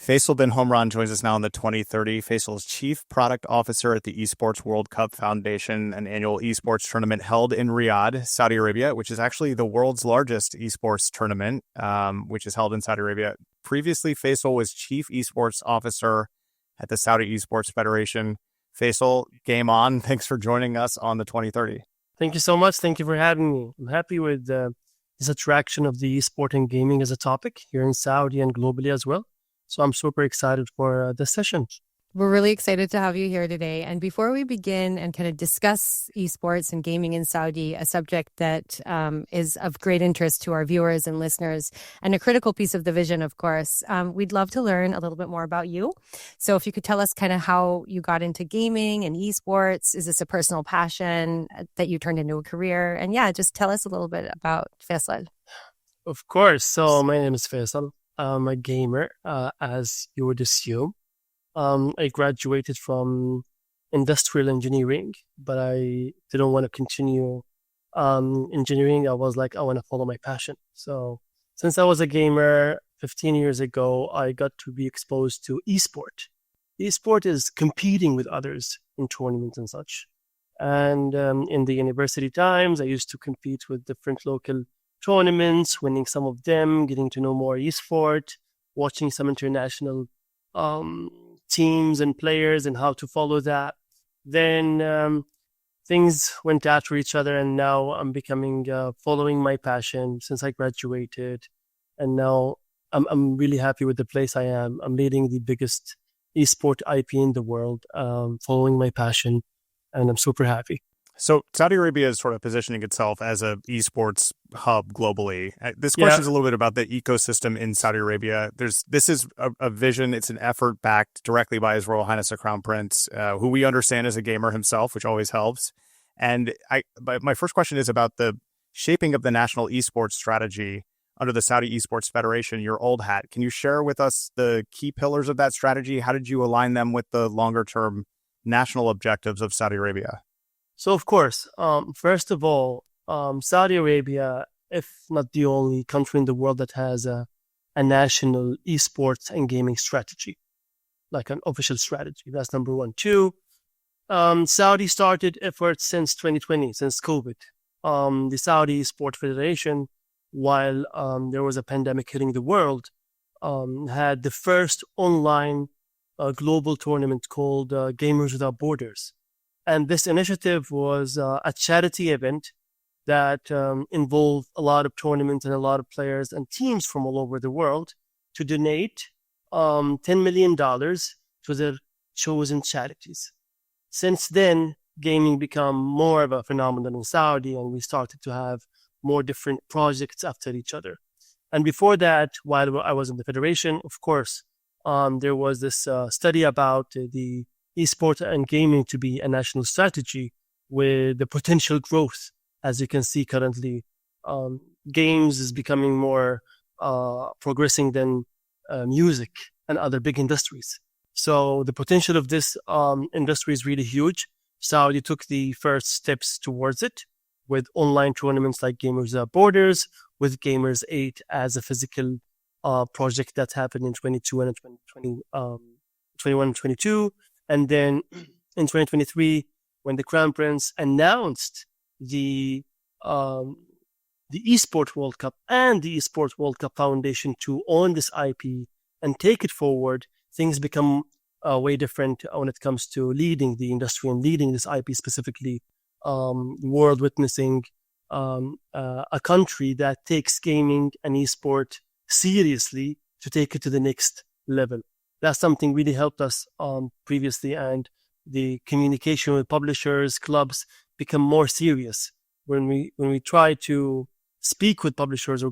Faisal Bin Homran joins us now on the 2030. Faisal is Chief Product Officer at the ESPORTS World Cup Foundation, an annual esports tournament held in Riyadh, Saudi Arabia, which is actually the world's largest esports tournament, which is held in Saudi Arabia. Previously, Faisal was Chief Esports Officer at the Saudi Esports Federation. Faisal, game on. Thanks for joining us on the 2030. Thank you so much. Thank you for having me. I'm happy with this attraction of the esport and gaming as a topic here in Saudi and globally as well. So I'm super excited for this session. We're really excited to have you here today. And before we begin and kind of discuss esports and gaming in Saudi, a subject that is of great interest to our viewers and listeners, and a critical piece of the vision, of course, we'd love to learn a little bit more about you. So if you could tell us kind of how you got into gaming and esports, is this a personal passion that you turned into a career? And yeah, just tell us a little bit about Faisal. Of course. So my name is Faisal. I'm a gamer, as you would assume. I graduated from industrial engineering, but I didn't want to continue engineering. I was like, I want to follow my passion. So since I was a gamer 15 years ago, I got to be exposed to esport. Esport is competing with others in tournaments and such. And in the university times, I used to compete with different local tournaments, winning some of them, getting to know more esport, watching some international teams and players and how to follow that. Then things went after each other, and now I'm becoming following my passion since I graduated. And now I'm really happy with the place I am. I'm leading the biggest esport IP in the world, following my passion, and I'm super happy. So Saudi Arabia is sort of positioning itself as a esports hub globally. This question is a little bit about the ecosystem in Saudi Arabia. This is a vision. It's an effort backed directly by His Royal Highness the Crown Prince, who we understand is a gamer himself, which always helps. And my first question is about the shaping of the national esports strategy under the Saudi Esports Federation, your old hat. Can you share with us the key pillars of that strategy? How did you align them with the longer term national objectives of Saudi Arabia? So, of course, first of all, Saudi Arabia, if not the only country in the world that has a national esports and gaming strategy, like an official strategy. That's number one. Two, Saudi started efforts since 2020, since COVID. The Saudi Esports Federation, while there was a pandemic hitting the world, had the first online global tournament called Gamers Without Borders. And this initiative was a charity event that involved a lot of tournaments and a lot of players and teams from all over the world to donate $10 million to their chosen charities. Since then, gaming became more of a phenomenon in Saudi, and we started to have more different projects after each other. And before that, while I was in the federation, of course, there was this study about the esports and gaming to be a national strategy with the potential growth. As you can see currently, games is becoming more progressing than music and other big industries. So the potential of this industry is really huge. Saudi took the first steps towards it with online tournaments like Gamers Without Borders, with Gamers 8 as a physical project that happened in 22 and 21 and 22. And then in 2023, when the Crown Prince announced the ESPORTS World Cup and the ESPORTS World Cup Foundation to own this IP and take it forward, things become way different when it comes to leading the industry and leading this IP specifically. World witnessing a country that takes gaming and esport seriously to take it to the next level. That's something really helped us previously, and the communication with publishers, clubs become more serious. When we try to speak with publishers or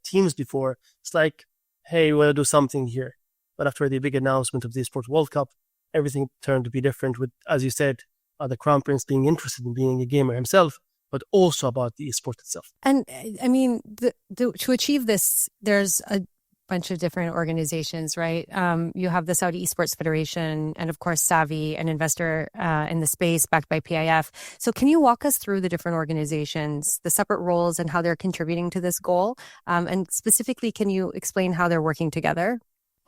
teams before, it's like, hey, we want to do something here. But after the big announcement of the ESPORTS World Cup, everything turned to be different with, as you said, the Crown Prince being interested in being a gamer himself, but also about the esport itself. And I mean, to achieve this, there's a bunch of different organizations, right? You have the Saudi Esports Federation and, of course, Savi, an investor in the space backed by PIF. So can you walk us through the different organizations, the separate roles and how they're contributing to this goal? And specifically, can you explain how they're working together?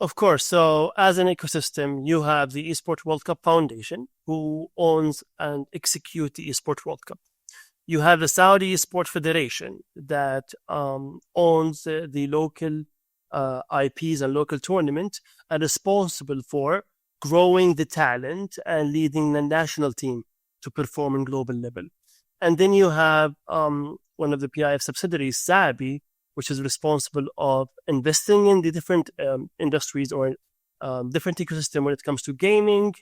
Of course. So as an ecosystem, you have the Esports World Cup Foundation, who owns and execute the Esports World Cup. You have the Saudi Sport Federation that owns the local IPs and local tournament and responsible for growing the talent and leading the national team to perform on global level. And then you have one of the PIF subsidiaries, SABI, which is responsible of investing in the different industries or different ecosystem when it comes to gaming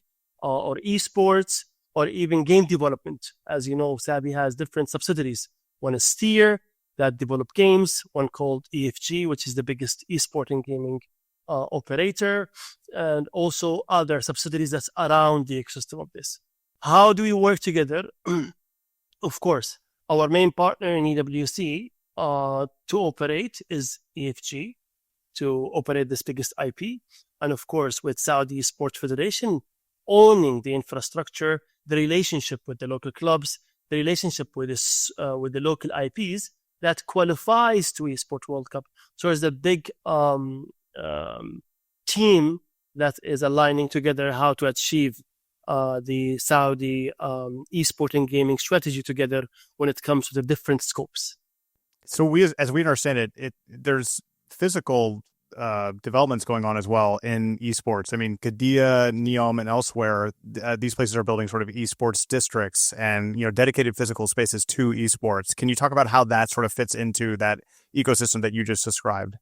or esports or even game development. As you know, SABI has different subsidiaries. One is Steer that develop games, one called EFG, which is the biggest esporting gaming operator, and also other subsidiaries that's around the ecosystem of this. How do we work together? Of course, our main partner in EWC to operate is EFG, to operate this biggest IP. And of course, with Saudi Sports Federation owning the infrastructure, the relationship with the local clubs, the relationship with the local IPs that qualifies to Esports World Cup. So there's a big team that is aligning together how to achieve the Saudi esports and gaming strategy together when it comes to the different scopes. So as we understand it, there's physical developments going on as well in esports. I mean, Qiddiya, Neom, and elsewhere, these places are building sort of esports districts and dedicated physical spaces to esports. Can you talk about how that sort of fits into that ecosystem that you just described?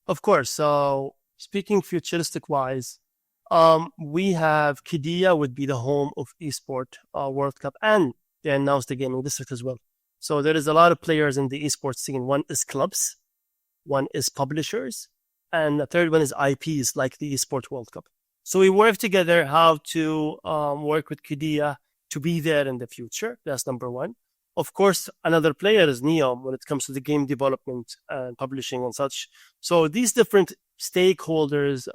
Of course. So speaking futuristic-wise, we have Qiddiya would be the home of esports World Cup, and they announced the gaming district as well. So there is a lot of players in the esports scene. One is clubs, one is publishers, and the third one is IPs like the Esports World Cup. So we work together how to work with Qiddiya to be there in the future. That's number one. Of course, another player is Neom when it comes to the game development and publishing and such. So these different stakeholders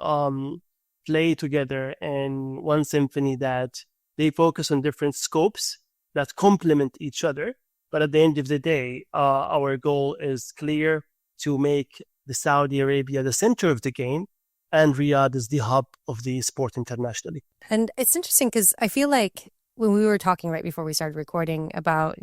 play together in one symphony that they focus on different scopes that complement each other. But at the end of the day, our goal is clear to make the Saudi Arabia the center of the game, and Riyadh is the hub of the sport internationally. And it's interesting because I feel like when we were talking right before we started recording about,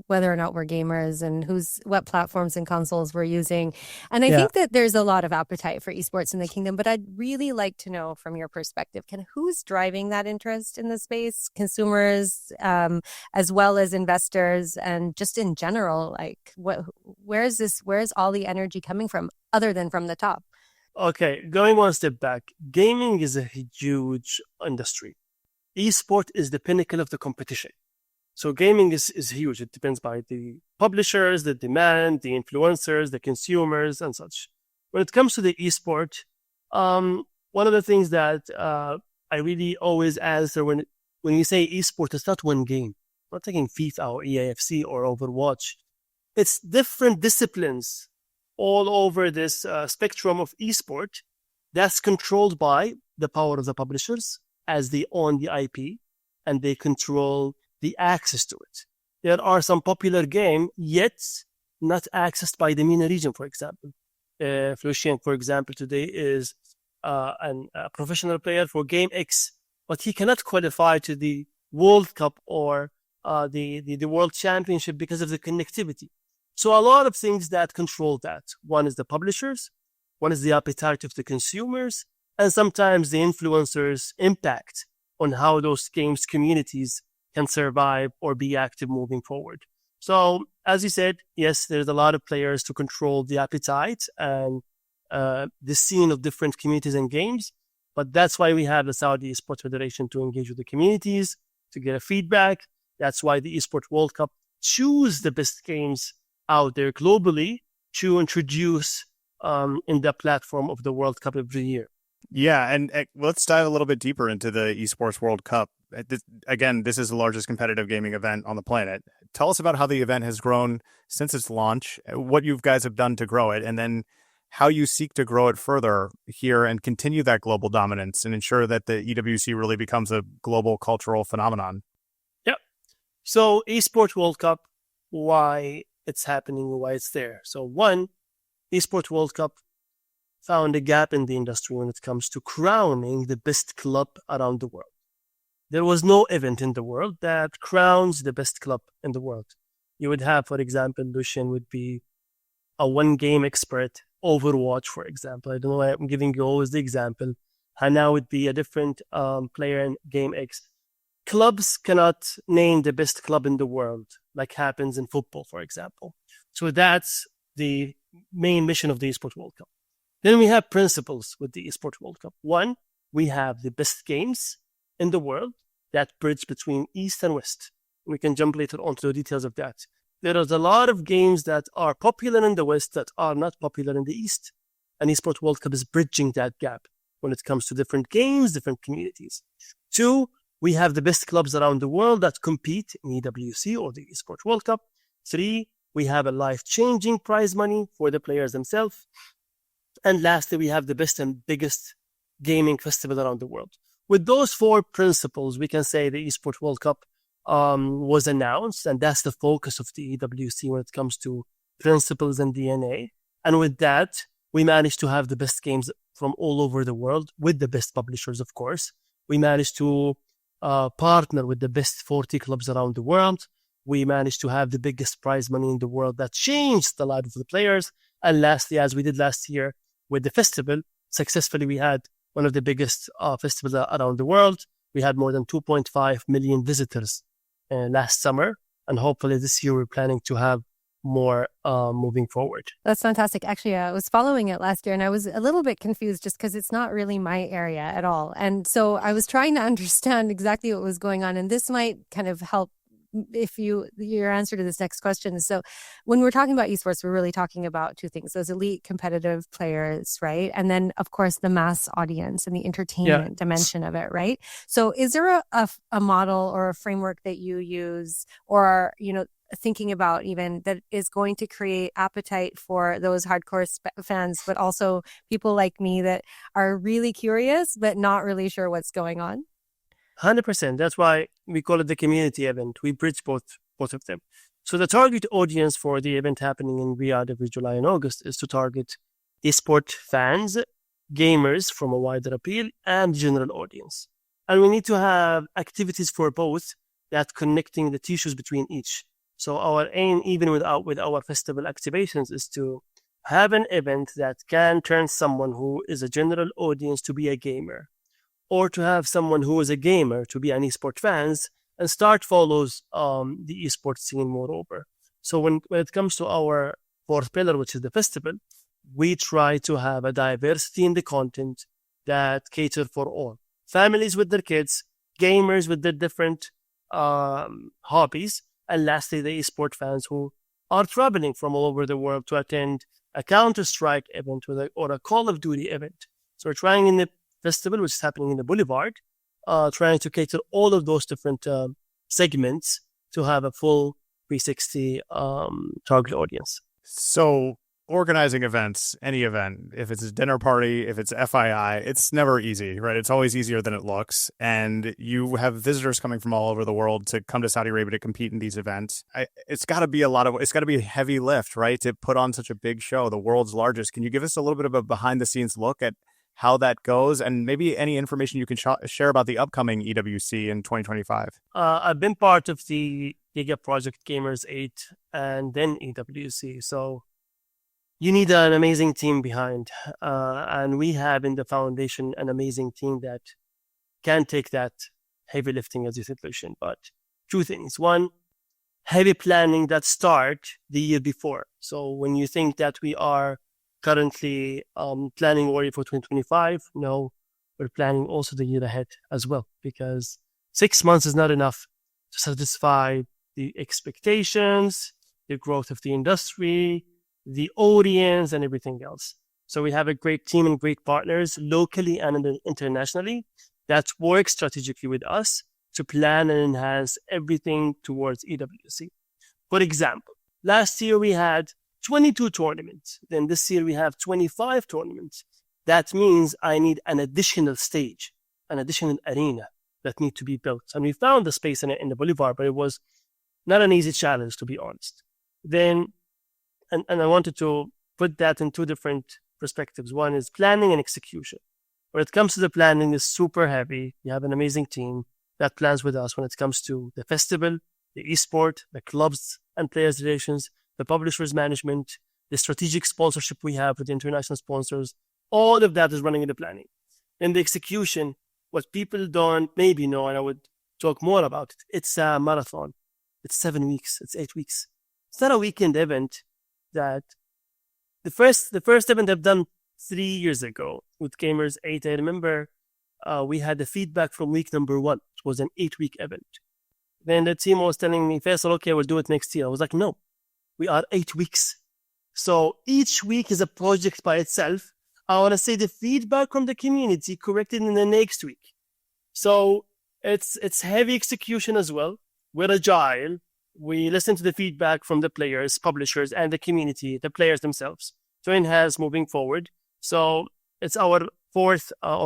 whether or not we're gamers and what platforms and consoles we're using. And I think that there's a lot of appetite for esports in the kingdom, but I'd really like to know from your perspective, who's driving that interest in the space? Consumers, as well as investors, and just in general, like where's all the energy coming from other than from the top? Okay, going one step back, gaming is a huge industry. Esport is the pinnacle of the competition. So gaming is huge. It depends by the publishers, the demand, the influencers, the consumers, and such. When it comes to the esport, one of the things that I really always answer when you say esport, it's not one game. I'm not taking FIFA or EAFC or Overwatch. It's different disciplines all over this spectrum of esport that's controlled by the power of the publishers, as they own the IP and they control the access to it. There are some popular games, yet not accessed by the MENA region, for example. Lucien, for example, today is a professional player for Game X, but he cannot qualify to the World Cup or the World Championship because of the connectivity. So a lot of things that control that. One is the publishers, one is the appetite of the consumers, and sometimes the influencers' impact on how those games communities can survive or be active moving forward. So, as you said, yes, there's a lot of players to control the appetite and the scene of different communities and games. But that's why we have the Saudi Esports Federation to engage with the communities, to get a feedback. That's why the Esports World Cup choose the best games out there globally to introduce in the platform of the World Cup every year. Yeah, and let's dive a little bit deeper into the Esports World Cup. Again, this is the largest competitive gaming event on the planet. Tell us about how the event has grown since its launch, what you guys have done to grow it, and then how you seek to grow it further here and continue that global dominance and ensure that the EWC really becomes a global cultural phenomenon. Yep. So Esports World Cup, why it's happening, why it's there. So one, Esports World Cup found a gap in the industry when it comes to crowning the best club around the world. There was no event in the world that crowns the best club in the world. You would have, for example, Lucien would be a one-game expert, Overwatch, for example. I don't know why I'm giving you always the example. Hanaa would be a different player in Game X. Clubs cannot name the best club in the world, like happens in football, for example. So that's the main mission of the eSports World Cup. Then we have principles with the eSports World Cup. One, we have the best games in the world that bridge between East and West. We can jump later on to the details of that. There is a lot of games that are popular in the West that are not popular in the East. And eSports World Cup is bridging that gap when it comes to different games, different communities. Two, we have the best clubs around the world that compete in EWC or the eSports World Cup. Three, we have a life-changing prize money for the players themselves. And lastly, we have the best and biggest gaming festival around the world. With those four principles, we can say the eSports World Cup was announced, and that's the focus of the EWC when it comes to principles and DNA. And with that, we managed to have the best games from all over the world with the best publishers, of course. We managed to partner with the best 40 clubs around the world. We managed to have the biggest prize money in the world that changed the life of the players. And lastly, as we did last year with the festival, successfully we had one of the biggest festivals around the world. We had more than 2.5 million visitors last summer. And hopefully this year we're planning to have more moving forward. That's fantastic. Actually, I was following it last year and I was a little bit confused just because it's not really my area at all. And so I was trying to understand exactly what was going on. And this might kind of help if your answer to this next question. So when we're talking about esports, we're really talking about two things: those elite competitive players, right? And then of course the mass audience and the entertainment dimension of it, right? So is there a model or a framework that you use, or thinking about even, that is going to create appetite for those hardcore fans, but also people like me that are really curious but not really sure what's going on? 100%. That's why we call it the community event. We bridge both of them. So the target audience for the event happening in Riyadh every July and August is to target esport fans, gamers from a wider appeal, and general audience. And we need to have activities for both that connecting the tissues between each. So our aim, even with our festival activations, is to have an event that can turn someone who is a general audience to be a gamer, or to have someone who is a gamer to be an esports fans and start follows the esports scene moreover. So when it comes to our fourth pillar, which is the festival, we try to have a diversity in the content that cater for all. Families with their kids, gamers with their different hobbies, and lastly, the esports fans who are traveling from all over the world to attend a Counter-Strike event or a Call of Duty event. So we're trying in the festival, which is happening in the Boulevard, trying to cater all of those different segments to have a full 360 target audience. So organizing events, any event, if it's a dinner party, if it's FII, it's never easy, right? It's always easier than it looks. And you have visitors coming from all over the world to come to Saudi Arabia to compete in these events. It's got to be a heavy lift, right? To put on such a big show, the world's largest. Can you give us a little bit of a behind the scenes look at how that goes, and maybe any information you can share about the upcoming EWC in 2025? I've been part of the Giga Project Gamers 8 and then EWC. So you need an amazing team behind. And we have in the foundation an amazing team that can take that heavy lifting, as you said, Lucien. But two things. One, heavy planning that start the year before. So when you think that we are currently planning already for 2025, no, we're planning also the year ahead as well, because 6 months is not enough to satisfy the expectations, the growth of the industry, the audience, and everything else. So we have a great team and great partners locally and internationally that work strategically with us to plan and enhance everything towards EWC. For example, last year we had 22 tournaments. Then this year we have 25 tournaments. That means I need an additional stage, an additional arena that need to be built. And we found the space in the Boulevard, but it was not an easy challenge, to be honest. Then, and I wanted to put that in two different perspectives. One is planning and execution. When it comes to the planning, it's super heavy. We have an amazing team that plans with us when it comes to the festival, the esport, the clubs and players relations, the publishers management, the strategic sponsorship we have with the international sponsors. All of that is running in the planning. In the execution, what people don't maybe know, and I would talk more about it, it's a marathon. It's 7 weeks. It's 8 weeks. It's not a weekend event. That the first event I've done 3 years ago with Gamers 8, I remember we had the feedback from week number 1. It was an 8-week event. Then the team was telling me, Faisal, okay, we'll do it next year. I was like, no, we are 8 weeks. So each week is a project by itself. I want to say the feedback from the community corrected in the next week. So it's heavy execution as well. We're agile. We listen to the feedback from the players, publishers, and the community, the players themselves, to enhance moving forward. So it's our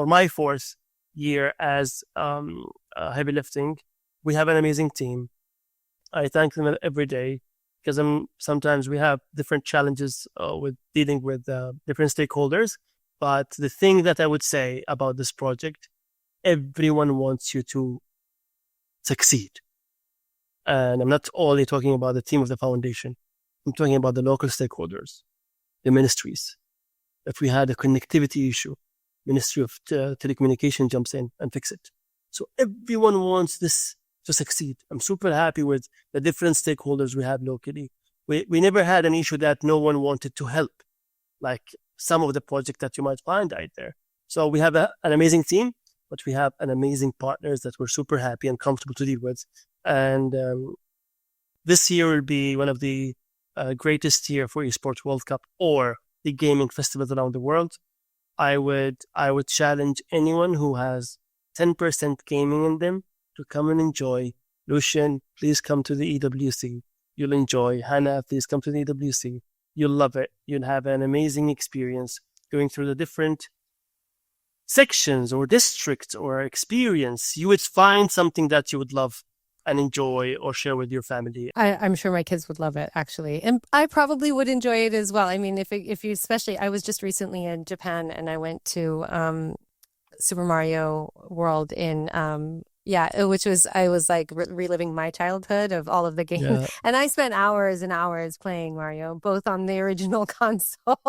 my fourth year as heavy lifting. We have an amazing team. I thank them every day because sometimes we have different challenges with dealing with different stakeholders. But the thing that I would say about this project, everyone wants you to succeed. And I'm not only talking about the team of the foundation. I'm talking about the local stakeholders, the ministries. If we had a connectivity issue, Ministry of Telecommunication jumps in and fix it. So everyone wants this to succeed. I'm super happy with the different stakeholders we have locally. We never had an issue that no one wanted to help, like some of the projects that you might find out there. So we have an amazing team, but we have an amazing partners that we're super happy and comfortable to deal with. And this year will be one of the greatest year for ESPORTS World Cup or the gaming festivals around the world. I would challenge anyone who has 10% gaming in them to come and enjoy. Lucien, please come to the EWC. You'll enjoy. Hanaa, please come to the EWC. You'll love it. You'll have an amazing experience going through the different sections or districts or experience. You would find something that you would love and enjoy or share with your family. I'm sure my kids would love it, actually. And I probably would enjoy it as well. I mean, if you especially, I was just recently in Japan and I went to Super Mario World in, which was, I was like reliving my childhood of all of the games. Yeah. And I spent hours and hours playing Mario, both on the original console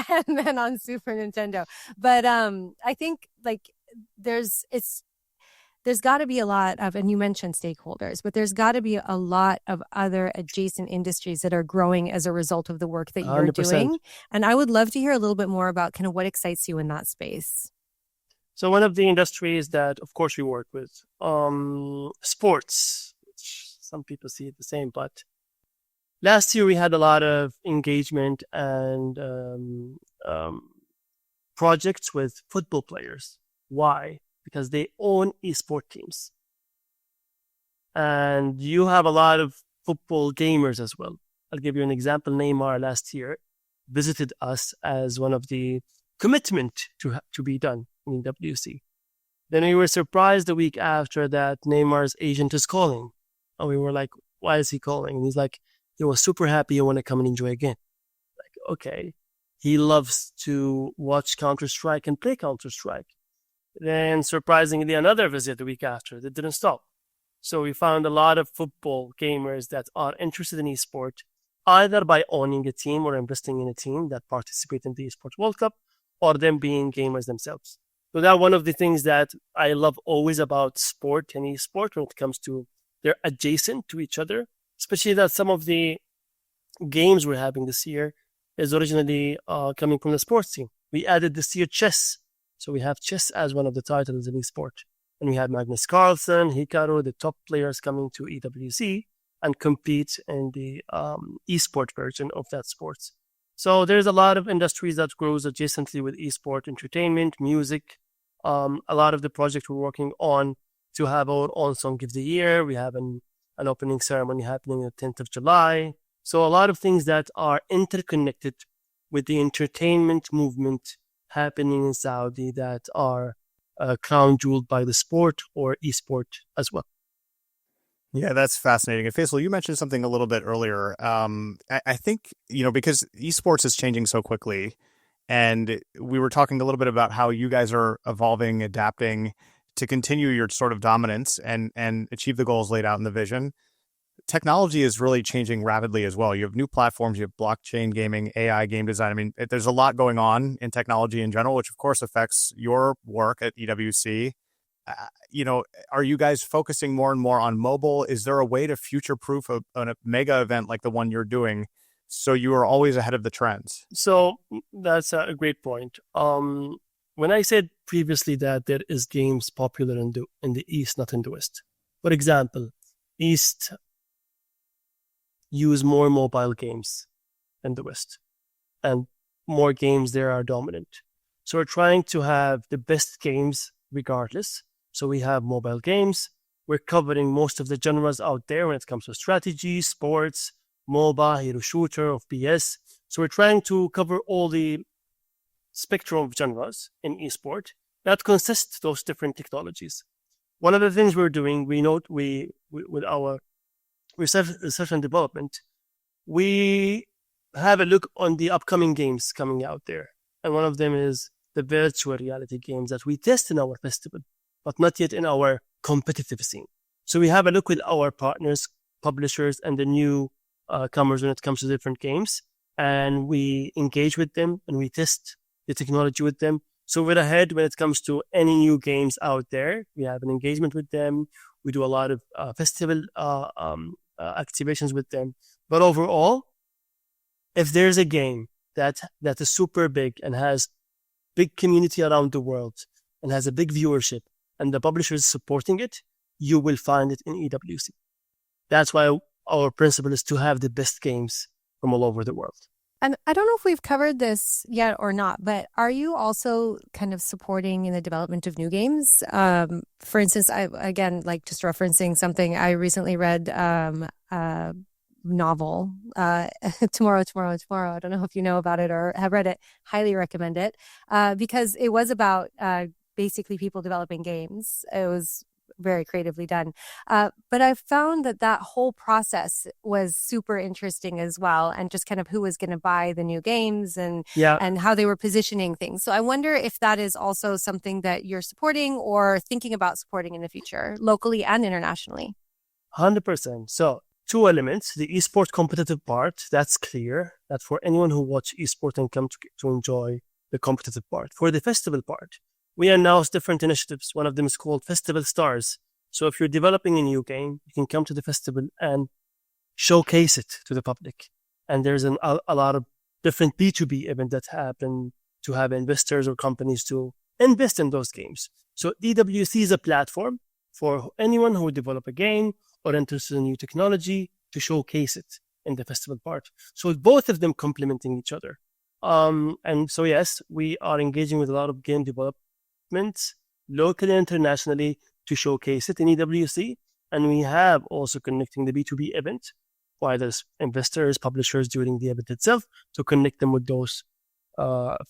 and then on Super Nintendo. But I think like there's got to be a lot of, and you mentioned stakeholders, but there's got to be a lot of other adjacent industries that are growing as a result of the work that you're 100%. Doing. And I would love to hear a little bit more about kind of what excites you in that space. So one of the industries that, of course, we work with, sports, which some people see it the same, but last year we had a lot of engagement and projects with football players. Why? Because they own esport teams. And you have a lot of football gamers as well. I'll give you an example. Neymar last year visited us as one of the commitment to be done in WC. Then we were surprised the week after that Neymar's agent is calling. And we were like, why is he calling? And he's like, he was super happy. He want to come and enjoy again. Like, okay. He loves to watch Counter-Strike and play Counter-Strike. Then, surprisingly, another visit the week after that didn't stop. So we found a lot of football gamers that are interested in esport, either by owning a team or investing in a team that participate in the ESPORTS World Cup, or them being gamers themselves. So that's one of the things that I love always about sport and esport when it comes to they're adjacent to each other, especially that some of the games we're having this year is originally coming from the sports team. We added this year chess. So we have chess as one of the titles in esport. And we have Magnus Carlsen, Hikaru, the top players coming to EWC and compete in the esport version of that sports. So there's a lot of industries that grows adjacently with esport, entertainment, music. A lot of the projects we're working on to have our own song of the year. We have an opening ceremony happening on the 10th of July. So a lot of things that are interconnected with the entertainment movement happening in Saudi that are crown jeweled by the sport or esport as well. Yeah, that's fascinating. And Faisal, you mentioned something a little bit earlier. I think, because esports is changing so quickly, And we were talking a little bit about how you guys are evolving, adapting to continue your sort of dominance and achieve the goals laid out in the vision. Technology is really changing rapidly as well. You have new platforms, you have blockchain gaming, AI game design. I mean, there's a lot going on in technology in general, which of course affects your work at EWC. Are you guys focusing more and more on mobile? Is there a way to future-proof a mega event like the one you're doing so you are always ahead of the trends? So that's a great point. When I said previously that there is games popular in the East, not in the West. For example, East use more mobile games than the West, and more games there are dominant. So we're trying to have the best games regardless. So we have mobile games. We're covering most of the genres out there when it comes to strategy, sports, MOBA, hero shooter, FPS. So we're trying to cover all the spectrum of genres in esport that consist those different technologies. One of the things we're doing, with our research and development, we have a look on the upcoming games coming out there. And one of them is the virtual reality games that we test in our festival, but not yet in our competitive scene. So we have a look with our partners, publishers, and the new comers when it comes to different games. And we engage with them and we test the technology with them. So we're ahead when it comes to any new games out there. We have an engagement with them. We do a lot of festival activations with them. But overall, if there's a game that is super big and has big community around the world and has a big viewership and the publisher is supporting it, you will find it in EWC. That's why our principle is to have the best games from all over the world. And I don't know if we've covered this yet or not, but are you also kind of supporting in the development of new games? For instance, just referencing something, I recently read a novel, Tomorrow. I don't know if you know about it or have read it. Highly recommend it because it was about basically people developing games. It was very creatively done. But I found that whole process was super interesting as well, and just kind of who was going to buy the new games and how they were positioning things. So I wonder if that is also something that you're supporting or thinking about supporting in the future, locally and internationally. 100%. So 2 elements. The esport competitive part, that's clear. That's for anyone who watch esport and come to enjoy the competitive part. For the festival part, we announced different initiatives. One of them is called Festival Stars. So if you're developing a new game, you can come to the festival and showcase it to the public. And there's a lot of different B2B events that happen to have investors or companies to invest in those games. So DWC is a platform for anyone who would develop a game or interested in new technology to showcase it in the festival part. So both of them complementing each other. And so, yes, we are engaging with a lot of game development locally and internationally to showcase it in EWC. And we have also connecting the B2B event, whether it's investors, publishers during the event itself, to connect them with those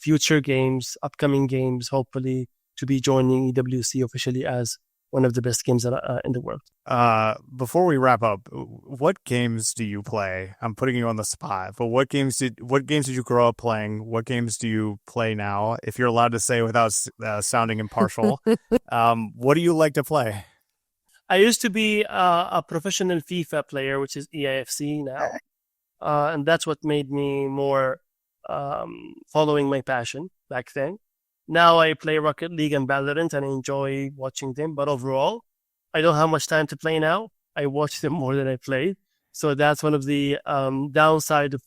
future games, upcoming games, hopefully to be joining EWC officially as one of the best games in the world. Before we wrap up, what games do you play? I'm putting you on the spot, but what games did you grow up playing? What games do you play now? If you're allowed to say without sounding impartial, what do you like to play? I used to be a professional FIFA player, which is EIFC now. And that's what made me more following my passion back then. Now I play Rocket League and Valorant and I enjoy watching them. But overall, I don't have much time to play now. I watch them more than I play. So that's one of the downside of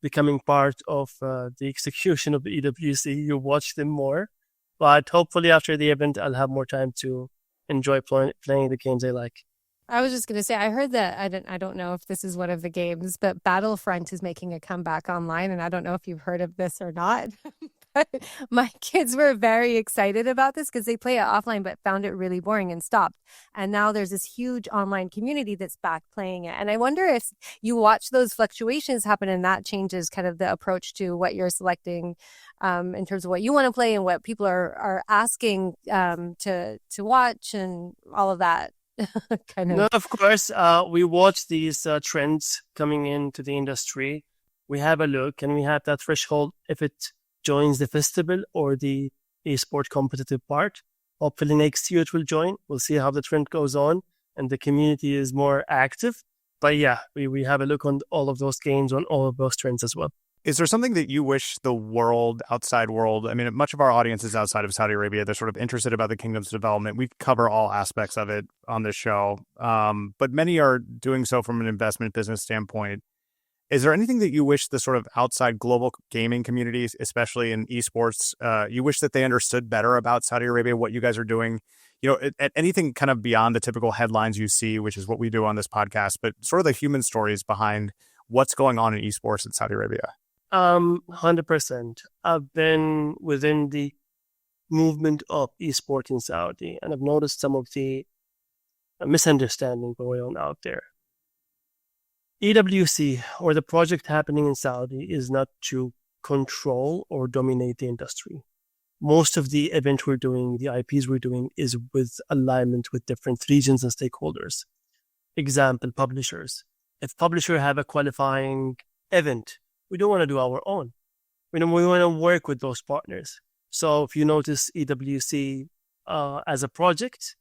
becoming part of the execution of the EWC. You watch them more. But hopefully after the event, I'll have more time to enjoy playing the games I like. I was just going to say, I heard that, I don't know if this is one of the games, but Battlefront is making a comeback online. And I don't know if you've heard of this or not. But my kids were very excited about this because they play it offline, but found it really boring and stopped. And now there's this huge online community that's back playing it. And I wonder if you watch those fluctuations happen and that changes kind of the approach to what you're selecting in terms of what you want to play and what people are asking to watch and all of that. Kind of. No, of course, we watch these trends coming into the industry. We have a look and we have that threshold. If it joins the festival or the esport competitive part. Hopefully next year it will join. We'll see how the trend goes on and the community is more active. But yeah, we have a look on all of those games, on all of those trends as well. Is there something that you wish the outside world, I mean, much of our audience is outside of Saudi Arabia. They're sort of interested about the kingdom's development. We cover all aspects of it on this show, but many are doing so from an investment business standpoint. Is there anything that you wish the sort of outside global gaming communities, especially in esports, you wish that they understood better about Saudi Arabia, what you guys are doing? At anything kind of beyond the typical headlines you see, which is what we do on this podcast, but sort of the human stories behind what's going on in esports in Saudi Arabia? 100%. I've been within the movement of esport in Saudi, and I've noticed some of the misunderstanding going on out there. EWC, or the project happening in Saudi, is not to control or dominate the industry. Most of the event we're doing, the IPs we're doing, is with alignment with different regions and stakeholders. Example, publishers. If publisher have a qualifying event, we don't want to do our own. We want to work with those partners. So if you notice EWC as a project,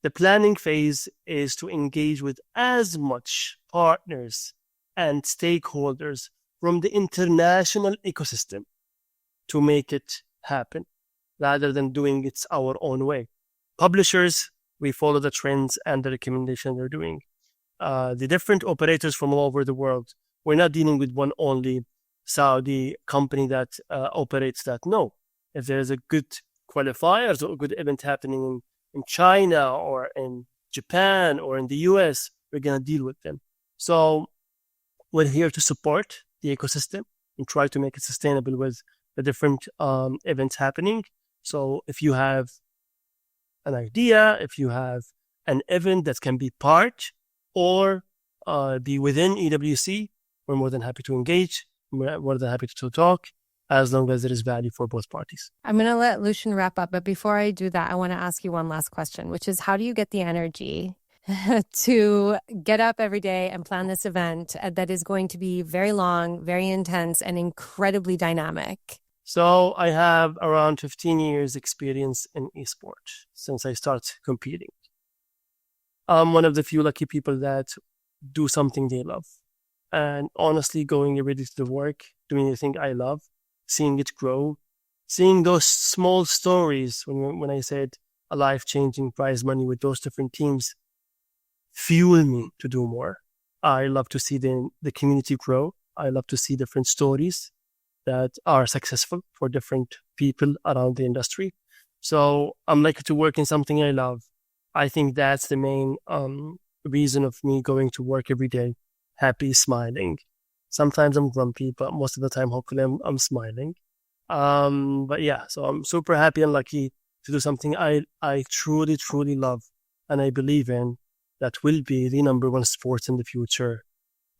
the planning phase is to engage with as much partners and stakeholders from the international ecosystem to make it happen, rather than doing it our own way. Publishers, we follow the trends and the recommendation they're doing. The different operators from all over the world, we're not dealing with one only Saudi company that operates that. No, if there's a good qualifiers or a good event happening in China or in Japan or in the US, we're going to deal with them. So we're here to support the ecosystem and try to make it sustainable with the different events happening. So if you have an idea, if you have an event that can be part or be within EWC, we're more than happy to engage. We're more than happy to talk, as long as there is value for both parties. I'm going to let Lucien wrap up, but before I do that, I want to ask you one last question, which is, how do you get the energy to get up every day and plan this event that is going to be very long, very intense, and incredibly dynamic? So I have around 15 years experience in esports since I started competing. I'm one of the few lucky people that do something they love. And honestly, going every day to the work, doing the thing I love, seeing it grow, seeing those small stories, when I said a life-changing prize money with those different teams, fuel me to do more. I love to see the community grow. I love to see different stories that are successful for different people around the industry. So I'm lucky to work in something I love. I think that's the main reason of me going to work every day, happy, smiling. Sometimes I'm grumpy, but most of the time, hopefully, I'm smiling. But yeah, so I'm super happy and lucky to do something I truly, truly love and I believe in, that will be the number one sport in the future.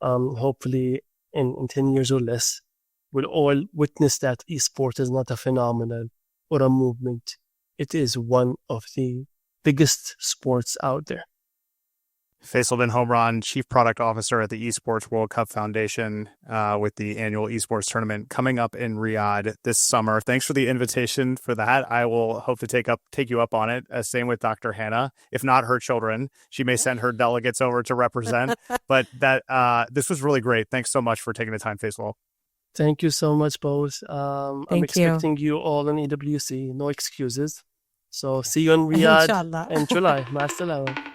Hopefully, in 10 years or less, we'll all witness that esport is not a phenomenon or a movement. It is one of the biggest sports out there. Faisal Bin Homran, Chief Product Officer at the ESPORTS World Cup Foundation, with the annual esports tournament coming up in Riyadh this summer. Thanks for the invitation for that. I will hope to take you up on it. Same with Dr. Hanaa. If not her children, she may send her delegates over to represent. But this was really great. Thanks so much for taking the time, Faisal. Thank you so much, both. I'm expecting you all in EWC. No excuses. So see you in Riyadh in July. Ma salama.